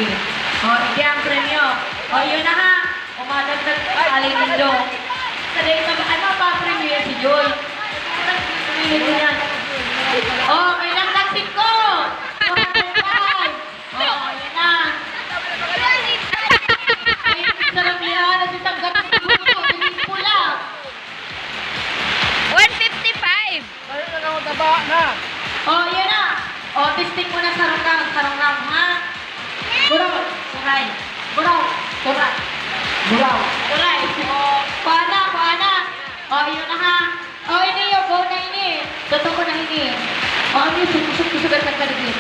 sige. Hindi ang premyo. Yun na ha. Umadagdag alay ninyo. Sa day na ano pa premyo si Joy. Minute mo yan. May langlagsik ko. 205. Yun na. Sarap niya na si Tanggap ng gusto. Bilis pula. 155. Tayo na lang taba na. Yun na. Testing mo na sarong-rang, ha? Buraw. Turay. Buraw. Turay. Buraw. Turay. Paana. Yun na ha. Ini yung go na ini. Totoo ko na ini. Ini susuk-susugan ka kaligid.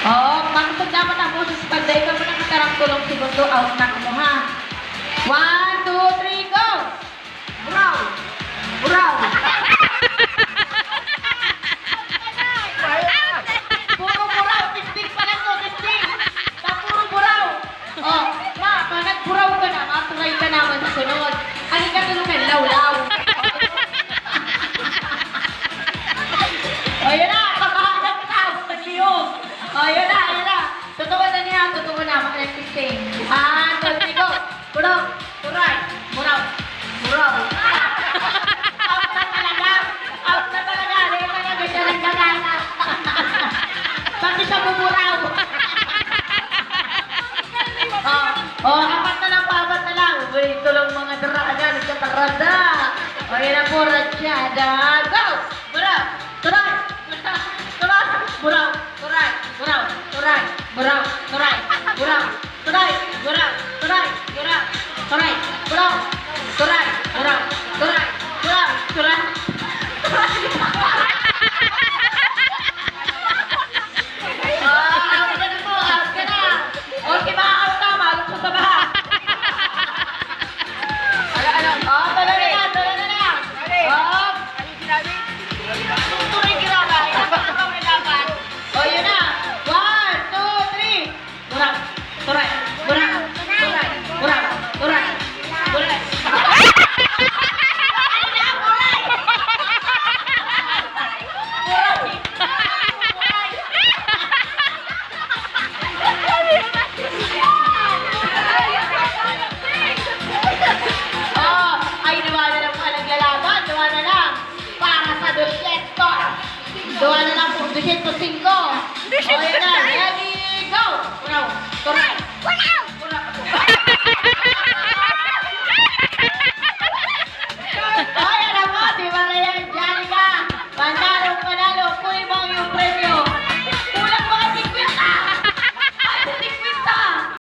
Makapag dapat ang boses. Pagday ka mo ng katarang tulong segundo, out na mo ha. 1, 2, 3, go! Buraw. Buraw. Puro buraw. Testing pa lang ko. Testing. Puro buraw. Pag nagburaw ka na, maturay ka naman sa sunod. Ang ikatulungan, law-law. Yun na. Pagkahalang ka. Tagliyong. Yun na. Totoo na niya. Totoo na. Mag-testing. 1, 2, 3, go. Buraw. Turay. Buraw. Buraw. Out na talaga. Out na talaga. Hindi ka na ganyan ang gagana. Pati sa buburaw. Apat na lang. Ito lang mga daraga. Nagkatarada. Yan na po, Ratsyada. Go! Buraw. Turay. Turay. Buraw. Turay. Buraw. Turay. Buraw. Turay. Buraw. Turay. Buraw. Turay. Buraw. Turay. Buraw. Turay. Buraw. Turay. Buraw. Turay. Out ka na. Okay, out na. Malok sa baha. Tala na lang. Ano sinabi? Tutuloy ginaba. Ipapagawa may laban. Yun na. 1, 2, 3. Buraw. Turay. Buraw. Turay. Buraw. Turay. Turay. Ay, duwa na lang mga naglalaban. Duwa na lang. Para sa 200. Duwa na lang po, 205. Yun na.